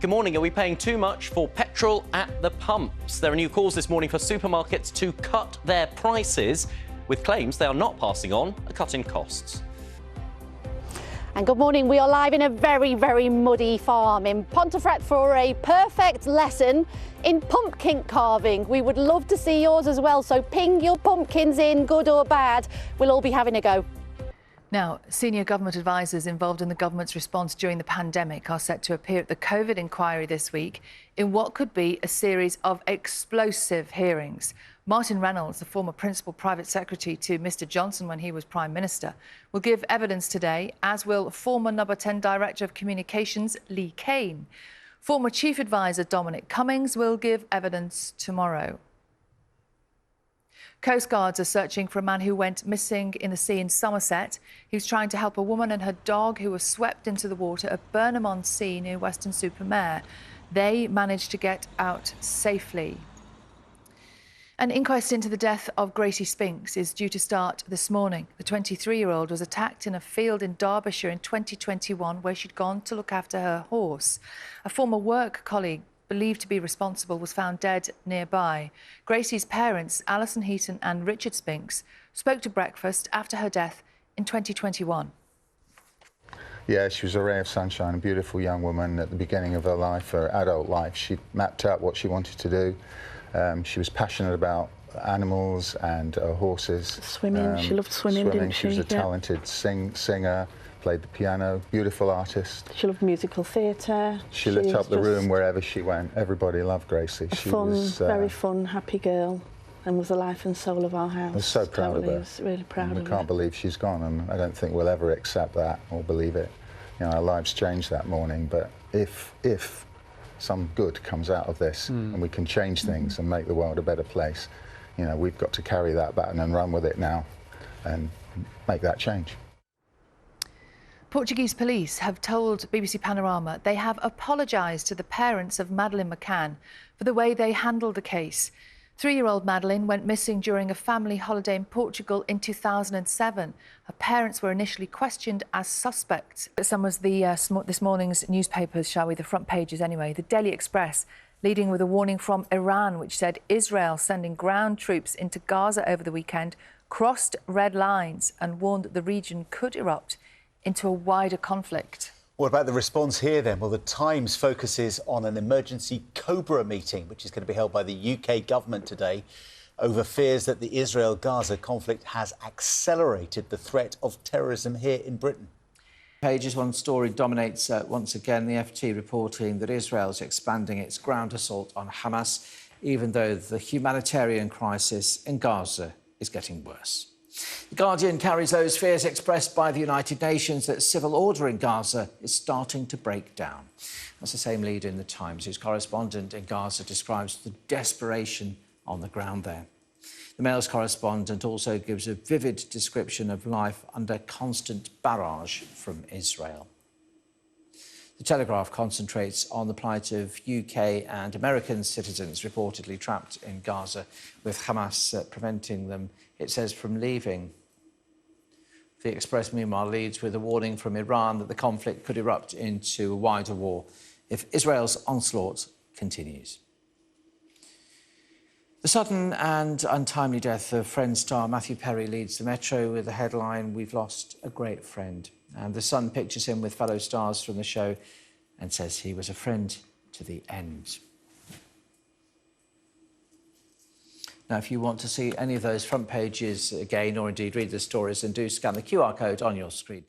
Good morning. Are we paying too much for petrol at the pumps? There are new calls this morning for supermarkets to cut their prices, with claims they are not passing on a cut in costs. And good morning. We are live in a very, very muddy farm in Pontefract for a perfect lesson in pumpkin carving. We would love to see yours as well, so ping your pumpkins in, good or bad. We'll all be having a go. Now, senior government advisers involved in the government's response during the pandemic are set to appear at the Covid inquiry this week in what could be a series of explosive hearings. Martin Reynolds, the former principal private secretary to Mr Johnson when he was Prime Minister, will give evidence today, as will former Number 10 Director of Communications Lee Kane. Former Chief Advisor Dominic Cummings will give evidence tomorrow. Coast Guards are searching for a man who went missing in the sea in Somerset. He was trying to help a woman and her dog who were swept into the water at Burnham-on-Sea near Weston-super-Mare. They managed to get out safely. An inquest into the death of Gracie Spinks is due to start this morning. The 23-year-old was attacked in a field in Derbyshire in 2021 where she'd gone to look after her horse. A former work colleague believed to be responsible was found dead nearby. Gracie's parents, Alison Heaton and Richard Spinks, spoke to Breakfast after her death in 2021. Yeah, she was a ray of sunshine, a beautiful young woman at the beginning of her life, her adult life. She mapped out what she wanted to do. She was passionate about animals and horses. Swimming, she loved swimming, didn't she? She was a talented singer, played the piano, beautiful artist. She loved musical theatre. She lit up the room wherever she went. Everybody loved Gracie. She was very fun, happy girl, and was the life and soul of our house. I was so proud of her. I was really proud of her. We can't believe she's gone, and I don't think we'll ever accept that or believe it. You know, our lives changed that morning, but if some good comes out of this and we can change things and make the world a better place, you know, we've got to carry that baton and run with it now and make that change. Portuguese police have told BBC Panorama they have apologised to the parents of Madeleine McCann for the way they handled the case. 3-year-old Madeleine went missing during a family holiday in Portugal in 2007. Her parents were initially questioned as suspects. Some was this morning's newspapers, shall we, the front pages anyway. The Daily Express leading with a warning from Iran, which said Israel sending ground troops into Gaza over the weekend crossed red lines and warned that the region could erupt into a wider conflict. What about the response here then? Well, the Times focuses on an emergency Cobra meeting, which is going to be held by the UK government today, over fears that the Israel-Gaza conflict has accelerated the threat of terrorism here in Britain. Pages one story dominates once again, the FT reporting that Israel is expanding its ground assault on Hamas, even though the humanitarian crisis in Gaza is getting worse. The Guardian carries those fears expressed by the United Nations that civil order in Gaza is starting to break down. That's the same lead in the Times, whose correspondent in Gaza describes the desperation on the ground there. The Mail's correspondent also gives a vivid description of life under constant barrage from Israel. The Telegraph concentrates on the plight of UK and American citizens reportedly trapped in Gaza, with Hamas preventing them, it says, from leaving. The Express, meanwhile, leads with a warning from Iran that the conflict could erupt into a wider war if Israel's onslaught continues. The sudden and untimely death of Friends star Matthew Perry leads the Metro with the headline, "We've lost a great friend." And The Sun pictures him with fellow stars from the show and says he was a friend to the end. Now, if you want to see any of those front pages again, or indeed read the stories, then do scan the QR code on your screen.